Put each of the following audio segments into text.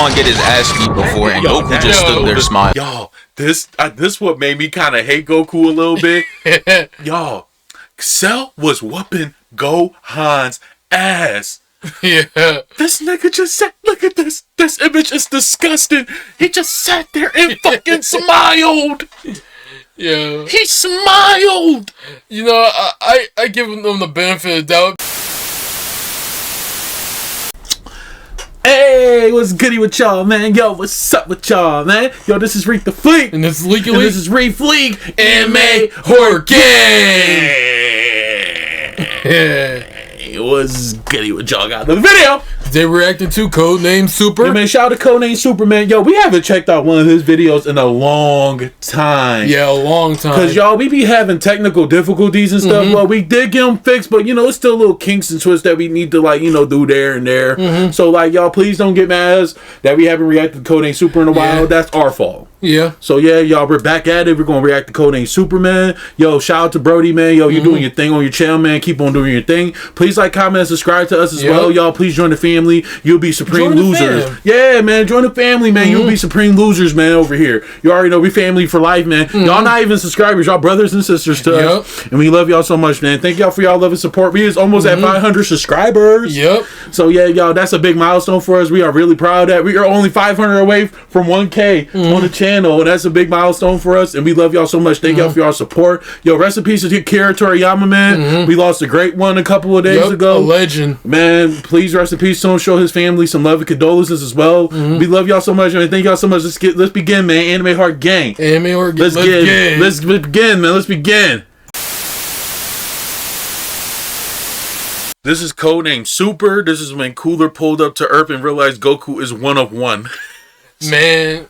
on get his ass beat before, and Goku just stood there smiling. Y'all, this what made me kind of hate Goku a little bit. Y'all, Cell was whooping Gohan's ass. Yeah. This nigga just said, look at this. This image is disgusting. He just sat there and fucking smiled. Yeah. He smiled. You know, I give them the benefit of the doubt. Hey, what's goody with y'all, man? Yo, what's up with y'all, man? Yo, this is Reef'Lik. And this is Leaky And this is Reef'Lik Anime Horror Game. What's goody with y'all? Got the video. They reacted to Codename Super. Yeah, man, shout out to Codename Super, man. Yo, we haven't checked out one of his videos in a long time. Yeah, a long time. Because, y'all, we be having technical difficulties and stuff. Well, we did get them fixed, but, you know, it's still little kinks and twists that we need to, like, you know, do there and there. So, like, y'all, please don't get mad at us that we haven't reacted to Codename Super in a while. That's our fault. Yeah. So, yeah, y'all, we're back at it. We're going to react to Codename Superman. Yo, shout out to Brody, man. Yo, you're doing your thing on your channel, man. Keep on doing your thing. Please like, comment, and subscribe to us as well. Y'all, please join the family. You'll be supreme losers. Yeah, man. Join the family, man. You'll be supreme losers, man, over here. You already know we family for life, man. Y'all not even subscribers. Y'all brothers and sisters to us. And we love y'all so much, man. Thank y'all for y'all love and support. We is almost at 500 subscribers. Yep. So, yeah, y'all, that's a big milestone for us. We are really proud of that. We are only 500 away from 1K on the channel. And that's a big milestone for us. And we love y'all so much. Thank y'all for y'all support. Yo, rest in peace to AKIRATORIYAMA, man. We lost a great one a couple of days ago. A legend. Man, please rest in peace to him. Show his family some love and condolences as well. We love y'all so much, man. Thank y'all so much. Let's begin, man. Anime Heart Gang. Anime Heart Gang. Let's begin, man. Let's begin. This is Codename Super. This is when Cooler pulled up to Earth and realized Goku is one of one. Man,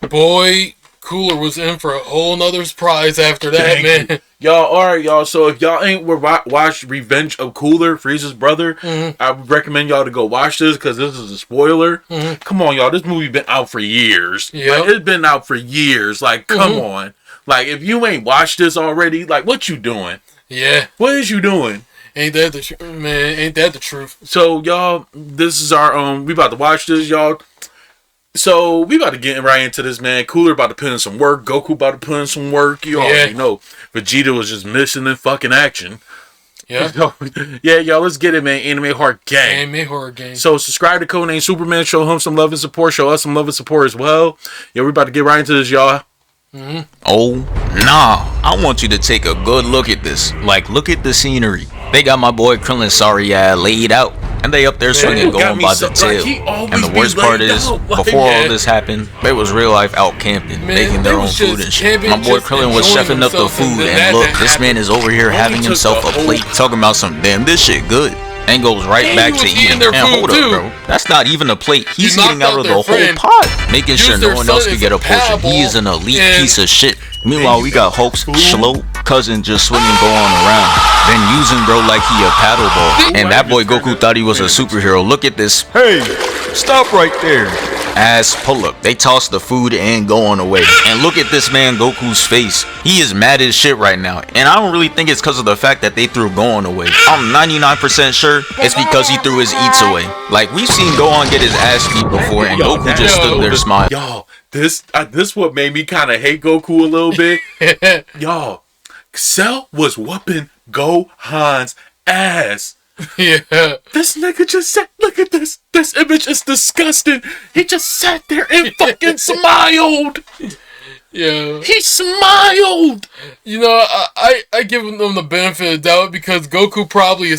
boy, Cooler was in for a whole nother surprise after that, man. Y'all, alright, y'all. So if y'all ain't watched Revenge of Cooler, Frieza's brother, I would recommend y'all to go watch this because this is a spoiler. Come on, y'all. This movie been out for years. Yep. Like, it's been out for years. Like, come on. Like, if you ain't watched this already, like, what you doing? Yeah. What is you doing? Ain't that the man? Ain't that the truth? So, y'all, this is our we about to watch this, y'all. So, we about to get right into this, man. Cooler about to put in some work. Goku about to put in some work. You already know. Vegeta was just missing in fucking action. Yeah. So, yeah, y'all, let's get it, man. Anime Heart Gang. Anime Horror Gang. So, subscribe to Codename Superman. Show him some love and support. Show us some love and support as well. Yeah, we're about to get right into this, y'all. Oh, nah. I want you to take a good look at this. Like, look at the scenery. They got my boy Krillin sorry laid out. And they up there swinging, going by the tail. And the worst part is, before all this happened, they was real life out camping, making their own food and shit. My boy Krillin was chefing up the food, and look, this man is over here having himself a plate, talking about some damn this shit good. And goes right back to eating. And hold up, bro. That's not even a plate. He's eating out of the whole pot, making sure no one else can get a portion. He is an elite piece of shit. Meanwhile, we got Hulk's slow cousin just swinging going around, then using bro like he a paddle ball. And that boy Goku thought he was a superhero. Look at this. Hey, stop right there. Ass pull-up. They toss the food and going away. And look at this man Goku's face. He is mad as shit right now. And I don't really think it's because of the fact that they threw going away. I'm 99% sure it's because he threw his eats away. Like, we've seen Gohan get his ass beat before, and Goku just stood there smiling. Y'all, this what made me kind of hate Goku a little bit. Y'all, Cell was whooping Gohan's ass. Yeah. This nigga just said, look at this. This image is disgusting. He just sat there and fucking smiled. Yeah. He smiled. You know, I give them the benefit of the doubt because Goku probably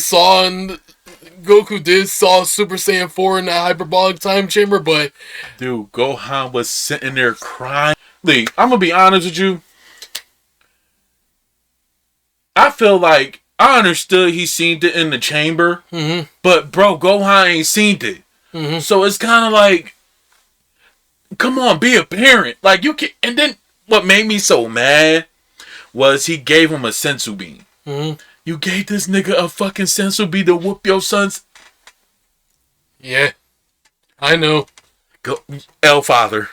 Goku did saw Super Saiyan 4 in that hyperbolic time chamber, but dude, Gohan was sitting there crying. Lee, I'm gonna be honest with you. I feel like I understood he seen it in the chamber, but bro, Gohan ain't seen it. So it's kind of like, come on, be a parent. Like, you can. And then what made me so mad was he gave him a sensu bean. You gave this nigga a fucking sensu bean to whoop your sons. Yeah, I know. Go, L father.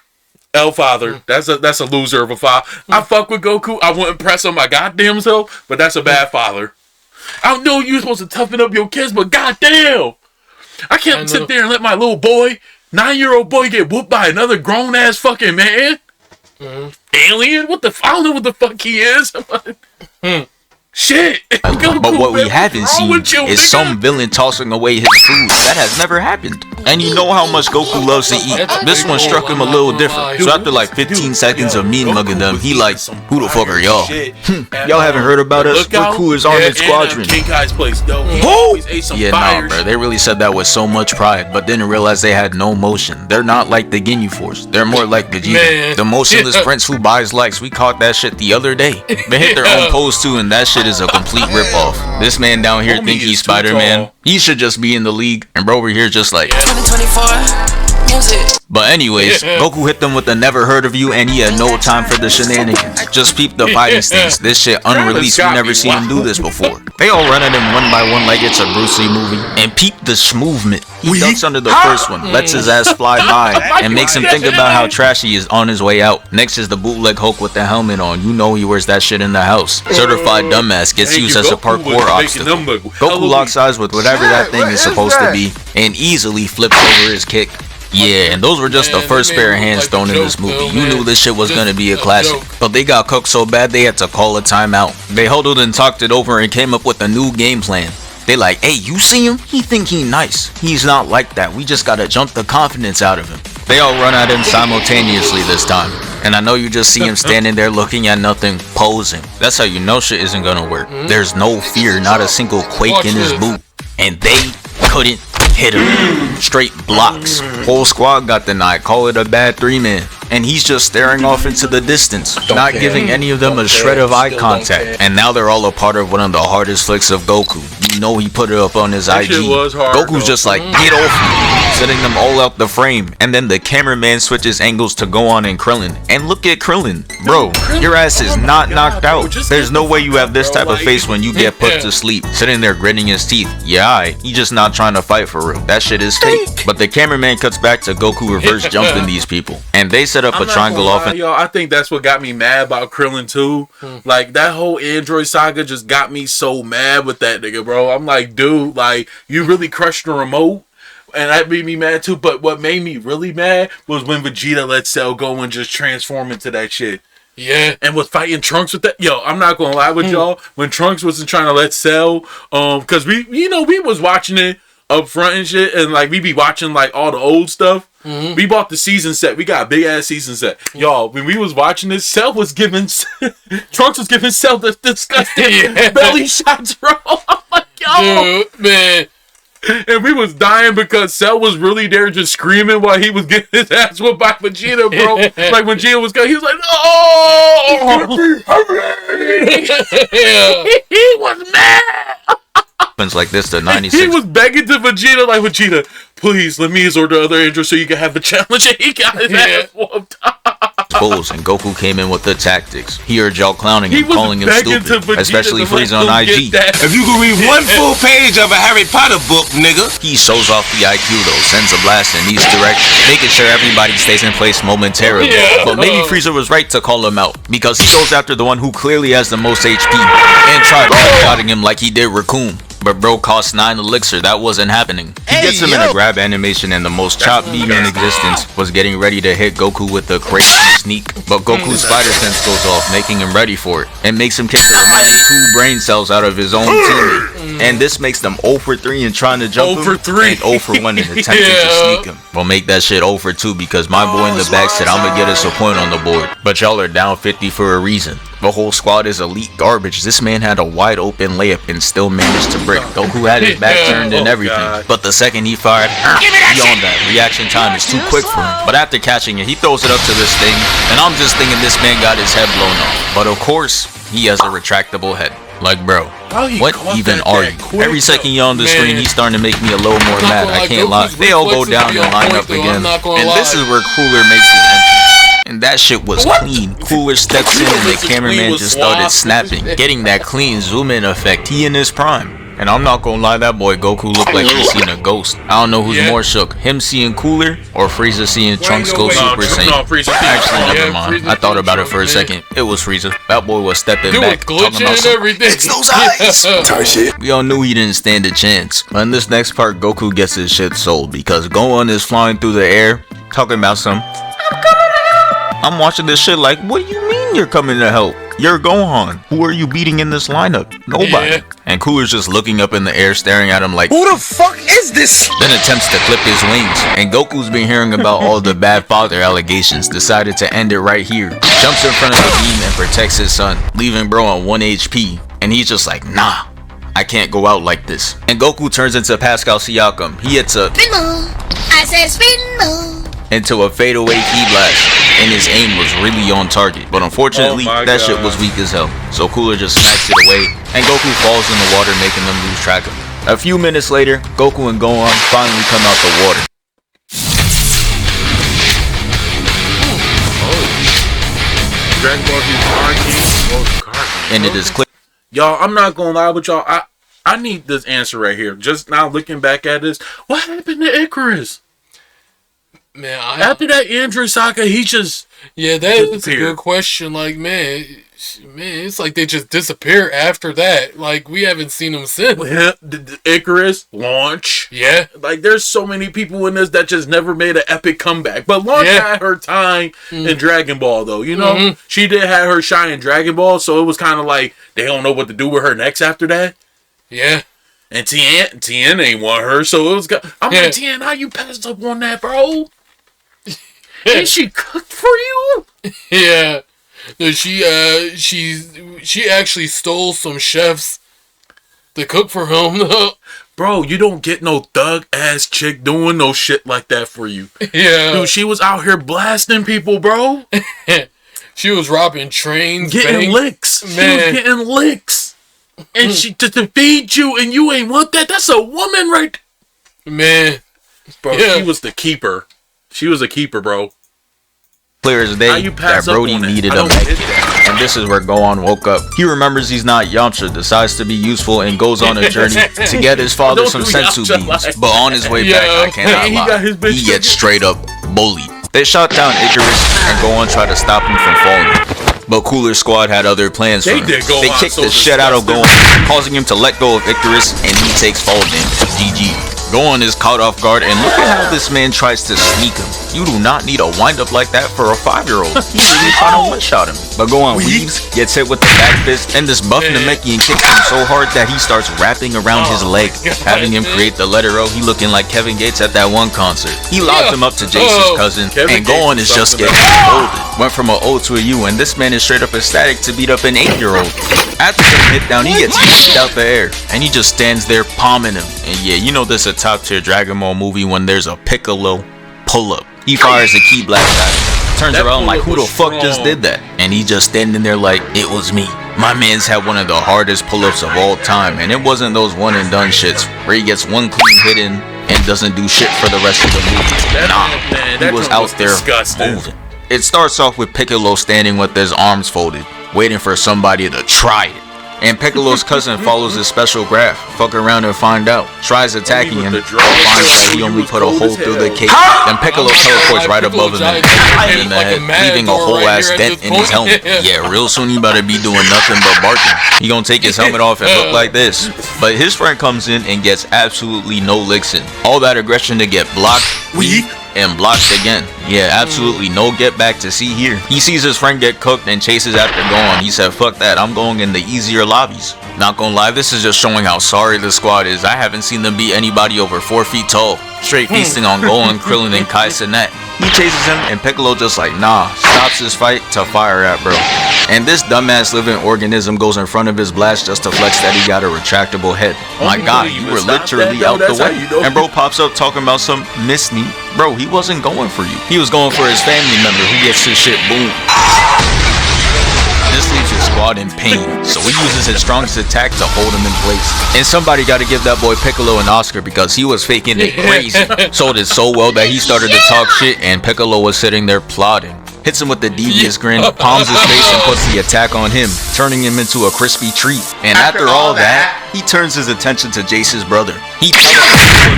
That's a loser of a father. I fuck with Goku. I wouldn't press on my goddamn self, but that's a bad father. I know you're supposed to toughen up your kids, but goddamn, I can't sit there and let my little boy 9-year-old boy get whooped by another grown ass fucking man. Alien? What the? I don't know what the fuck he is. Shit. But what we haven't seen is some villain tossing away his food. That has never happened. And you know how much Goku loves to eat. This one struck him a little different. So after like 15 seconds of mean mugging them, he like, who the fuck are y'all? Y'all haven't heard about us? We're Cooler's Armored Squadron. Yeah, nah, bro. They really said that with so much pride, but didn't realize they had no motion. They're not like the Ginyu Force. They're more like Vegeta. The motionless prince who buys likes. We caught that shit the other day. They hit their own pose too, and that shit is a complete ripoff. This man down here think he's Spider-Man. He should just be in the league, and bro over here just like 2024 music. But anyways, Goku hit them with the never heard of you, and he had no time for the shenanigans. Just peep the fighting stance. This shit unreleased. We never seen him do this before. They all run at him one by one like it's a Bruce Lee movie. And peep the movement. He ducks under the first one, lets his ass fly by, and makes him think about how trashy he is on his way out. Next is the bootleg Hulk with the helmet on. You know he wears that shit in the house. Certified dumbass gets used as a parkour obstacle. Goku locks eyes with whatever that thing is supposed to be, and easily flips over his kick. Yeah, and those were just the first pair of hands thrown in this movie. You knew this shit was gonna be a classic. But they got cooked so bad they had to call a timeout. They huddled and talked it over and came up with a new game plan. They like, hey, you see him? He think he nice. He's not like that. We just gotta jump the confidence out of him. They all run at him simultaneously this time. And I know you just see him standing there looking at nothing, posing. That's how you know shit isn't gonna work. There's no fear, not a single quake in his boot. And they couldn't hit him. Straight blocks. Whole squad got denied. Call it a bad 3-man. And he's just staring off into the distance, not giving any of them a shred of eye contact. And now they're all a part of one of the hardest flicks of Goku. You know he put it up on his IG. Goku's just like, get off me, setting them all out the frame. And then the cameraman switches angles to go on and Krillin. And look at Krillin. Bro, your ass is not knocked out. There's no way you have this type of face when you get put to sleep. Sitting there gritting his teeth. Yeah, he just not trying to fight for real. That shit is fake. But the cameraman cuts back to Goku reverse jumping these people. And they set up a triangle offense. Y'all, I think that's what got me mad about Krillin too. Like that whole Android saga just got me so mad with that nigga, bro. I'm like, dude, like you really crushed the remote. And that made me mad too. But what made me really mad was when Vegeta let Cell go and just transform into that shit. Yeah. And was fighting Trunks with that. Yo, I'm not gonna lie with y'all. When Trunks wasn't trying to let Cell, cause we was watching it up front and shit, and like we be watching like all the old stuff. We bought the season set. We got a big ass season set. Y'all, when we was watching this, Cell was giving Trunks was giving Cell the disgusting belly shots, bro. I'm like, yo, dude, man. And we was dying because Cell was really there just screaming while he was getting his ass whooped by Vegeta, bro. Like when Vegeta was going, he was like, oh! He was mad. Like this to 96. He was begging to Vegeta, like, Vegeta, please let me exort the other Android so you can have the challenge. And he got his ass whooped. Bulls, and Goku came in with the tactics. He heard y'all clowning him, calling him stupid, especially Frieza on IG. If you could read one full page of a Harry Potter book, nigga. He shows off the IQ though, sends a blast in each direction, making sure everybody stays in place momentarily. But maybe Frieza was right to call him out, because he goes after the one who clearly has the most HP, and tried one-shotting him like he did Raccoon. But bro cost 9 elixir, that wasn't happening. He gets him in a grab animation, and the most chopped beam in existence was getting ready to hit Goku with the crazy sneak. But Goku's spider sense goes off, making him ready for it, and makes him kick the remaining 2 brain cells out of his own teammate. And this makes them 0 for 3 in trying to jump him, and 0 for 1 in attempting to sneak him. We'll make that shit 0 for 2 because my boy in the back said I'ma get us a point on the board. But y'all are down 50 for a reason. The whole squad is elite garbage. This man had a wide open layup and still managed to break. Goku had his back turned and everything. But the second he fired, beyond that, reaction time is too quick for him. But after catching it, he throws it up to this thing, and I'm just thinking this man got his head blown off. But of course, he has a retractable head. Like, bro, what even are you? Every second you're on the screen, he's starting to make me a little more mad. I can't lie. They all go down and line up again. And this is where Cooler makes his entrance. And that shit was clean. Cooler steps in and the cameraman just started snapping, getting that clean zoom in effect. He in his prime. And I'm not gonna lie, that boy Goku looked like he's seen a ghost. I don't know who's more shook, him seeing Cooler or Frieza seeing Trunks go Super Saiyan. No, Frieza. Actually, never mind. Frieza I thought about it Trunks, for a man. second. It was Frieza. That boy was stepping Dude back, was talking glitching about and something. everything. It's those eyes. Tight shit. We all knew he didn't stand a chance. But in this next part, Goku gets his shit sold because Gohan is flying through the air, talking about some, I'm coming to help. I'm watching this shit like, what do you mean you're coming to help? You're Gohan. Who are you beating in this lineup? Nobody. Yeah. And Cooler's just looking up in the air, staring at him like, Who the fuck is this? then attempts to clip his wings. And Goku's been hearing about all the bad father allegations, decided to end it right here. Jumps in front of the beam and protects his son, leaving bro on 1 HP. And he's just like, nah, I can't go out like this. And Goku turns into Pascal Siakam. He hits a Spin move. I said spin move. into a fadeaway ki blast, and his aim was really on target. But unfortunately, Oh my that shit God. was weak as hell. So Cooler just smacks it away, and Goku falls in the water, making them lose track of him. A few minutes later, Goku and Gohan finally come out the water. Dragon Ball Z And it is clear Y'all, I'm not gonna lie with y'all. I need this answer right here. Just now looking back at this, what happened to Icarus? Man, After that Andrew saga, he just yeah, that's a disappeared. good question. Like, man, it's like they just disappear after that. Like, we haven't seen them since. the Icarus launch. Yeah, Like, there's so many people in this that just never made an epic comeback. But Launch Yeah. had her time in Dragon Ball, though. You know, she did have her shine in Dragon Ball, so it was kind of like they don't know what to do with her next after that. yeah. And Tien ain't want her, so it was. I'm Yeah. like, Tien, how you passed up on that, bro? And she cooked for you? Yeah. No, she actually stole some chefs to cook for him. Bro, you don't get no thug ass chick doing no shit like that for you. Yeah. Dude, she was out here blasting people, bro. She was robbing trains, Getting banks. licks. She was Man. getting licks. And she to feed you and you ain't want that. That's a woman right Man. bro. Yeah. She was the keeper. She was a keeper, bro. clear as How day you that pass up Brody on that? needed I a don't med get kit. that. And this is where Gohan woke up. He remembers he's not Yamcha, decides to be useful, and goes on a journey to get his father Don't some do sensu Yamcha beans. like But on his way Yo. back, I cannot He lie, got his bitch he gets together. straight up bullied. They shot down Icarus, and Gohan tried to stop him from falling. But Cooler Squad had other plans They for him. did Gohan They kicked so the shit out of disgusting. Gohan, causing him to let go of Icarus, and he takes fall damage. GG. Gohan is caught off guard, and look at how this man tries to sneak him. You do not need a wind-up like that for a 5-year-old. He really trying to one-shot him. But Gohan weaves, gets hit with the back fist, and this buff Namekian kicks him so hard that he starts wrapping around his leg, having him create the letter O. He looking like Kevin Gates at that one concert. He lodged him up to Jason's cousin, Kevin and Gates Gohan is is just something getting folded. Went from an O to a U, and this man is straight up ecstatic to beat up an 8-year-old. After getting hit down, he gets pushed out the air, and he just stands there palming him. And yeah, you know this is a top-tier Dragon Ball movie when there's a Piccolo pull-up. He fires a ki blast at him. Turns That around like, who pull-up the was fuck just strong. did that? And he just standing there like, it was me. My man's had one of the hardest pull-ups of all time, and it wasn't those one-and-done shits where he gets one clean hit in and doesn't do shit for the rest of the movie. Man, He that was joint out there disgusting. moving. It starts off with Piccolo standing with his arms folded, waiting for somebody to try it. And Piccolo's cousin follows his special graph, fuck around and find out. Tries attacking him, the but draw. finds that he only put a hole through the cake. Then Piccolo teleports right above him and hits him in the head, leaving a whole ass dent in his helmet. Yeah, real soon he better be doing nothing but barking. He gonna take his helmet off and look like this. But his friend comes in and gets absolutely no licks in. All that aggression to get blocked, and blocked again. Yeah, absolutely no get back to see here. He sees his friend get cooked and chases after Gohan. He said, fuck that, I'm going in the easier lobbies. Not gonna lie, this is just showing how sorry the squad is. I haven't seen them beat anybody over 4 feet tall. Straight feasting on Gohan, Krillin, and Kai Cenat. He chases him and Piccolo just like, nah, stops his fight to fire at bro. And this dumbass living organism goes in front of his blast just to flex that he got a retractable head. My god, you were literally out the way. And bro pops up talking about some miss me. Bro, he wasn't going for you. He was going for his family member who gets his shit boom. This leaves his squad in pain, so he uses his strongest attack to hold him in place. And somebody gotta give that boy Piccolo an Oscar because he was faking it crazy. Sold it so well that he started to talk shit and Piccolo was sitting there plotting. hits him with the devious grin, palms his face and puts the attack on him, turning him into a crispy treat. And after all that, he turns his attention to Jace's brother. He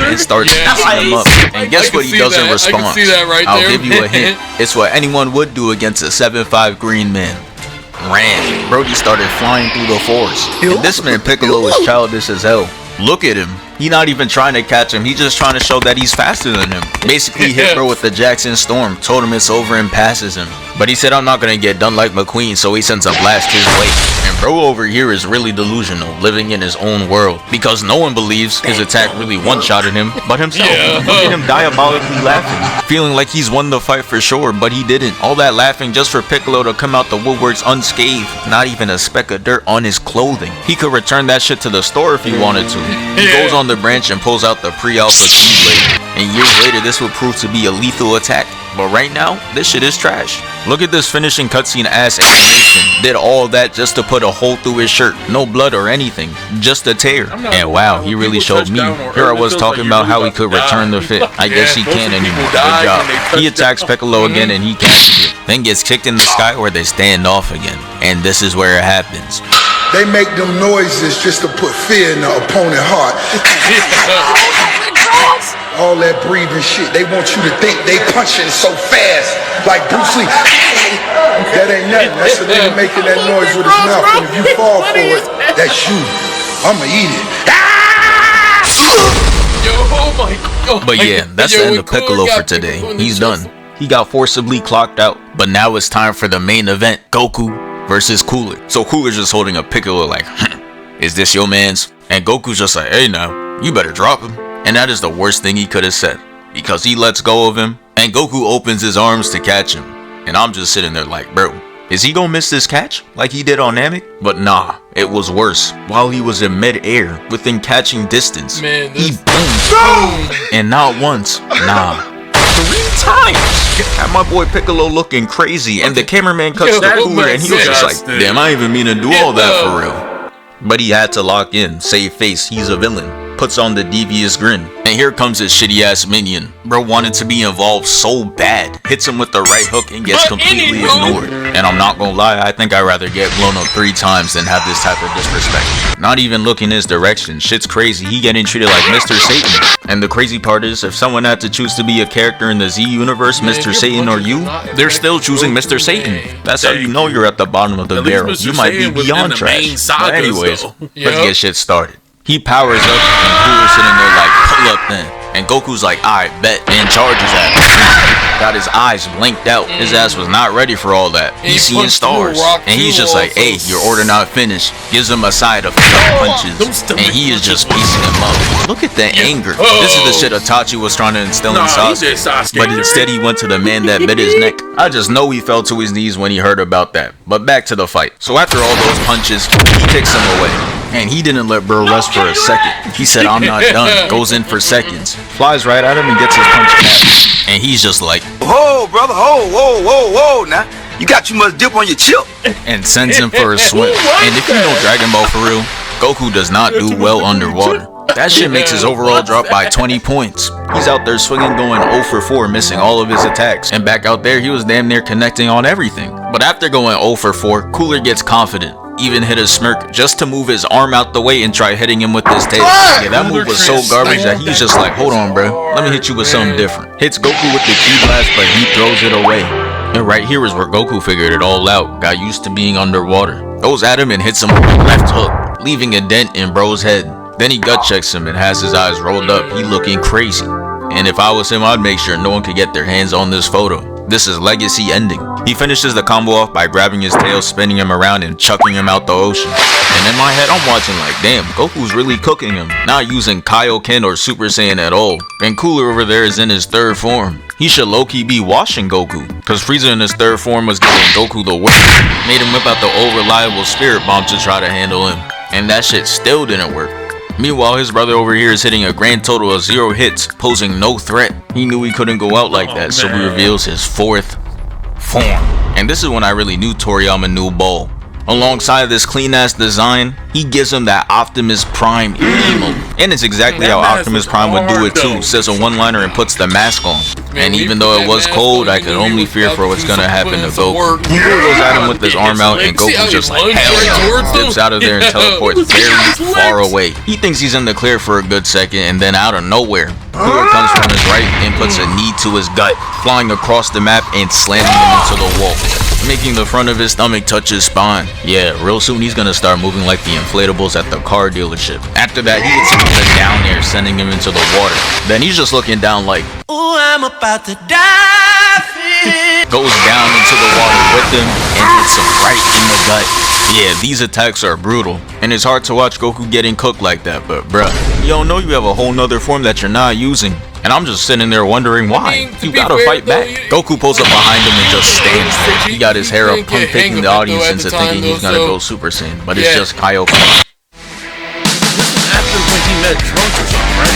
and starts beating him up. And guess what he does in response? I'll give you a hint. It's what anyone would do against a 7'5" green man. Ran. Brody started flying through the forest. And this man Piccolo is childish as hell. Look at him. He not even trying to catch him. He's just trying to show that he's faster than him. Basically hit bro with the Jackson Storm. Told him it's over and passes him. But he said I'm not gonna get done like McQueen, so he sends a blast his way. And bro over here is really delusional, living in his own world. Because no one believes his attack really one-shotted him, but himself. Look at him diabolically laughing. Feeling like he's won the fight for sure, but he didn't. All that laughing just for Piccolo to come out the woodworks unscathed. Not even a speck of dirt on his clothing. He could return that shit to the store if he wanted to. He goes on the branch and pulls out the pre-alpha Keyblade. And years later this would prove to be a lethal attack. But right now, this shit is trash. Look at this finishing cutscene ass animation. Did all that just to put a hole through his shirt. No blood or anything. Just a tear. And wow, he really showed me. Here I was talking about how he could return the fit. I guess he can't anymore. Good job. He attacks Piccolo again and he catches it. Then gets kicked in the sky where they stand off again. And this is where it happens. They make them noises just to put fear in the opponent's heart. All that breathing shit, they want you to think they punching so fast, like Bruce Lee. That ain't nothing. That's the nigga making that noise with his mouth. And if you fall for it, that's you. I'ma eat it. Yo, oh my God. But yeah, that's the end of Piccolo for today. He's done. He got forcibly clocked out. But now it's time for the main event, Goku versus Cooler. So Cooler's just holding a Piccolo like, is this your man's? And Goku's just like, hey now, you better drop him. And that is the worst thing he could have said. Because he lets go of him, and Goku opens his arms to catch him. And I'm just sitting there like, bro, is he gonna miss this catch like he did on Namek? But nah, it was worse. While he was in mid-air, within catching distance, man, he boomed. And not once, nah, 3 times. Had my boy Piccolo looking crazy, and the cameraman cuts to Cooler, and he was just like, damn, I even mean to do all that for real. But he had to lock in, save face, he's a villain. Puts on the devious grin. And here comes his shitty ass minion. Bro wanted to be involved so bad. Hits him with the right hook and gets completely ignored. And I'm not gonna lie, I think I'd rather get blown up 3 times than have this type of disrespect. Not even looking his direction. Shit's crazy. He getting treated like Mr. Satan. And the crazy part is, if someone had to choose to be a character in the Z universe, Mr. Satan or you, they're still choosing Mr. Satan. That's how you know you're at the bottom of the barrel. You might be beyond trash. But anyways, let's get shit started. He powers up and Cooler's sitting there like, pull up then. And Goku's like, I bet, and charges at him. Got his eyes blinked out. His ass was not ready for all that. He's seeing stars. And he's just like, hey, your order not finished. Gives him a side of punches. And he is just piecing him up. Look at the anger. This is the shit Itachi was trying to instill in Sasuke. But instead he went to the man that bit his neck. I just know he fell to his knees when he heard about that. But back to the fight. So after all those punches, he kicks him away. And he didn't let bro rest for a second. He said, I'm not done. Goes in for seconds. Flies right at him and gets his punch back. And he's just like, whoa, brother, whoa, now. You got too much dip on your chip. And sends him for a swim. And if you know Dragon Ball for real, Goku does not do well underwater. That shit makes his overall drop by 20 points. He's out there swinging going 0 for 4, missing all of his attacks. And back out there, he was damn near connecting on everything. But after going 0 for 4, Cooler gets confident. Even hit a smirk just to move his arm out the way and try hitting him with his tail. Yeah, that move was so garbage that he's just like, hold on, bro. Let me hit you with something different. Hits Goku with the Ki blast, but he throws it away. And right here is where Goku figured it all out. Got used to being underwater. Goes at him and hits him with a left hook, leaving a dent in bro's head. Then he gut checks him and has his eyes rolled up. He looking crazy. And if I was him, I'd make sure no one could get their hands on this photo. This is legacy ending. He finishes the combo off by grabbing his tail, spinning him around, and chucking him out the ocean. And in my head, I'm watching like, damn, Goku's really cooking him. Not using Kaioken or Super Saiyan at all. And Cooler over there is in his 3rd form. He should low-key be washing Goku. Cause Frieza in his 3rd form was giving Goku the work. Made him whip out the old reliable spirit bomb to try to handle him. And that shit still didn't work. Meanwhile, his brother over here is hitting a grand total of 0 hits, posing no threat. He knew he couldn't go out like that, so he reveals his 4th form. And this is when I really knew Toriyama knew ball. Alongside this clean ass design, he gives him that Optimus Prime emo. And it's exactly how Optimus Prime would do it too. Says a one-liner and puts the mask on. And even though it was cold, I could only fear for what's gonna happen to Goku. Cooler goes at him with his arm out and Goku just like hell no, dips out of there and teleports very far away. He thinks he's in the clear for a good second and then out of nowhere, Cooler comes from his right and puts a knee to his gut, flying across the map and slamming him into the wall, making the front of his stomach touch his spine. Yeah, real soon he's gonna start moving like the inflatables at the car dealership. After that, he hits him with a down air, sending him into the water. Then he's just looking down like, ooh, I'm about to die. Goes down into the water with him and hits him right in the gut. Yeah, these attacks are brutal, and it's hard to watch Goku getting cooked like that, but bruh, you don't know you have a whole nother form that you're not using. And I'm just sitting there wondering why. You gotta fight back. Goku pulls up behind him and just stands there. He got his hair up, picking the audience into thinking he's gonna go Super Saiyan, but it's just Kaioken. This is after when he met Trunks or something, right?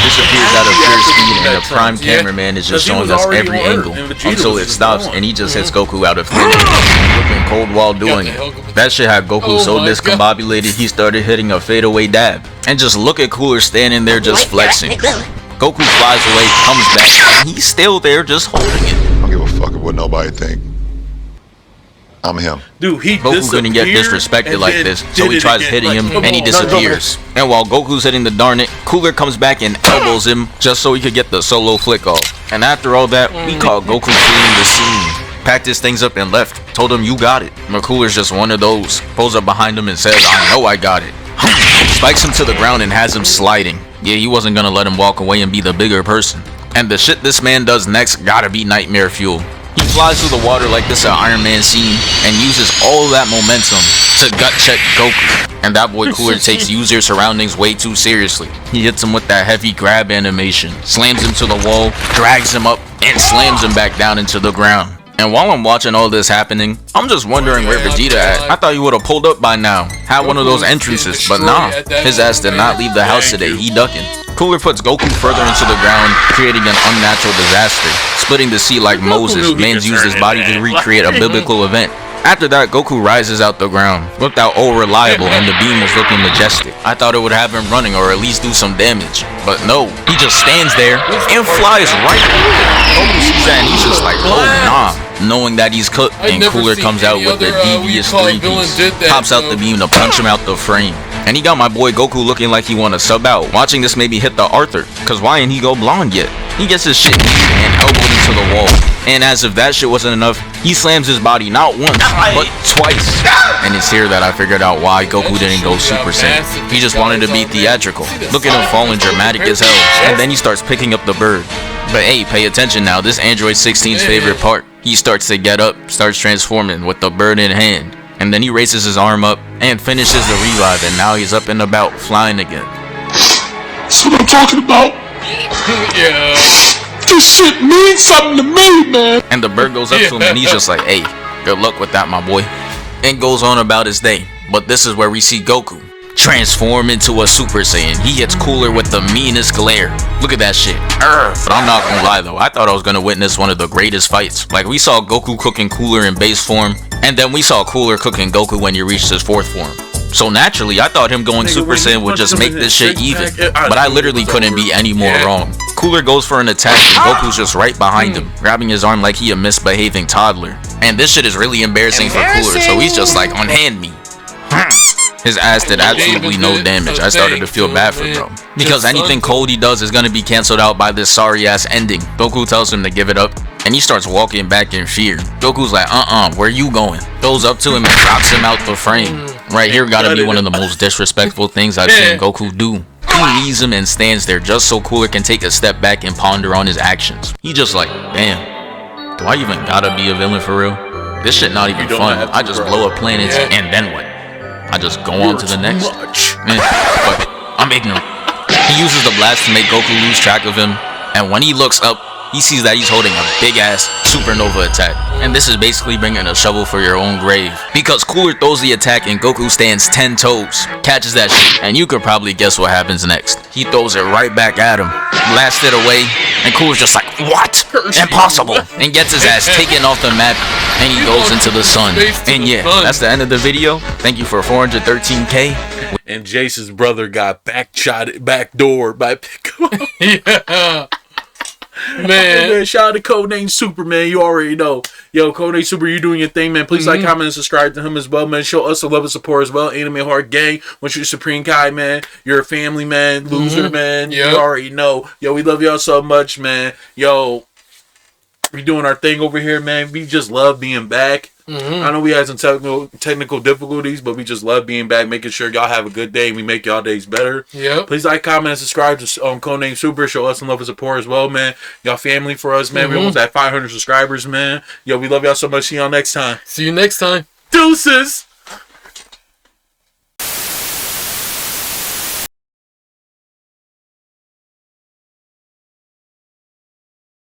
Disappears out of pure speed, and the prime cameraman is just showing us every angle until it stops and he just hits Goku out of thin air, looking cold while doing it. That shit had Goku so discombobulated he started hitting a fadeaway dab. And just look at Cooler standing there just flexing. Goku flies away, comes back, and he's still there just holding it. I don't give a fuck what nobody think. I'm him. Dude, Goku couldn't get disrespected like this, so he tries hitting him and he disappears. And while Goku's hitting the darn it, Cooler comes back and elbows him just so he could get the solo flick off. And after all that, we caught Goku fleeing the scene, packed his things up and left, told him you got it. But Cooler's just one of those, pulls up behind him and says, I know I got it. Spikes him to the ground and has him sliding. Yeah, he wasn't gonna let him walk away and be the bigger person. And the shit this man does next gotta be nightmare fuel. He flies through the water like this Iron Man scene and uses all of that momentum to gut check Goku. And that boy Cooler takes user surroundings way too seriously. He hits him with that heavy grab animation, slams him to the wall, drags him up, and slams him back down into the ground. And while I'm watching all this happening, I'm just wondering where Vegeta at. I thought he would have pulled up by now, had one of those entrances, but nah, his ass did not leave the house today, he ducking. Cooler puts Goku further into the ground, creating an unnatural disaster. Splitting the sea like Moses, man's used his body to recreate a biblical event. After that, Goku rises out the ground, whipped out all reliable, and the beam was looking majestic. I thought it would have him running or at least do some damage, but no, he just stands there and flies right through it. Goku sees that and he's just like, oh nah. Knowing that he's cooked, and Cooler comes out with the devious 3-piece, pops out the beam to punch him out the frame. And he got my boy Goku looking like he wanna sub out. Watching this made me hit the Arthur, cause why ain't he go blonde yet? He gets his shit kneed and elbowed into the wall. And as if that shit wasn't enough, he slams his body not once, but twice. And it's here that I figured out why Goku didn't go Super Saiyan. He just wanted to be theatrical. Look at him falling dramatic as hell. And then he starts picking up the bird. But hey, pay attention now, this Android 16's favorite part. He starts to get up, starts transforming with the bird in hand. And then he raises his arm up and finishes the revive, and now he's up and about, flying again. That's what I'm talking about. Yeah. This shit means something to me, man. And the bird goes up to him and he's just like, hey, good luck with that, my boy. And goes on about his day. But this is where we see Goku transform into a Super Saiyan. He hits Cooler with the meanest glare. Look at that shit. But I'm not gonna lie though, I thought I was gonna witness one of the greatest fights. Like we saw Goku cooking Cooler in base form, and then we saw Cooler cooking Goku when he reached his 4th form. So naturally, I thought him going Super Saiyan would just make this shit even. But I literally couldn't be any more wrong. Cooler goes for an attack and Goku's just right behind him, grabbing his arm like he a misbehaving toddler. And this shit is really embarrassing for Cooler, so he's just like, unhand me. His ass did absolutely no damage. I started to feel bad for bro, because anything cold he does is gonna be cancelled out by this sorry ass ending. Goku tells him to give it up, and he starts walking back in fear. Goku's like, where you going? Goes up to him and drops him out the frame. Right here gotta be one of the most disrespectful things I've seen Goku do. He leaves him and stands there just so Cooler can take a step back and ponder on his actions. He just like, damn, do I even gotta be a villain for real? This shit not even fun. I just blow up planets and then what? I just go on to the next. But I'm ignorant. He uses the blast to make Goku lose track of him, and when he looks up, he sees that he's holding a big ass supernova attack. And this is basically bringing a shovel for your own grave, because Cooler throws the attack and Goku stands 10 toes, catches that shit, and you could probably guess what happens next. He throws it right back at him, blasts it away, And Cooler's just like, what? Impossible. And gets his ass taken off the map, and he goes into the sun. And yeah, that's the end of the video. Thank you for 413K. And Jace's brother got backdoored by Piccolo. Yeah. Man. Shout out to Codename Super, man. You already know. Yo, Codename Super, you doing your thing, man. Please like, comment, and subscribe to him as well, man. Show us the love and support as well. Anime Heart Gang. Once you're Supreme Kai, man. You're a family, man. Loser, man. Yep. You already know. Yo, we love y'all so much, man. Yo, we doing our thing over here, man. We just love being back. I know we had some technical difficulties, but we just love being back, making sure y'all have a good day and we make y'all days better. Yep. Please like, comment, and subscribe to Codename Super. Show us some love and support as well, man. Y'all family for us, man. We almost at 500 subscribers, man. Yo, we love y'all so much. See y'all next time. See you next time. Deuces!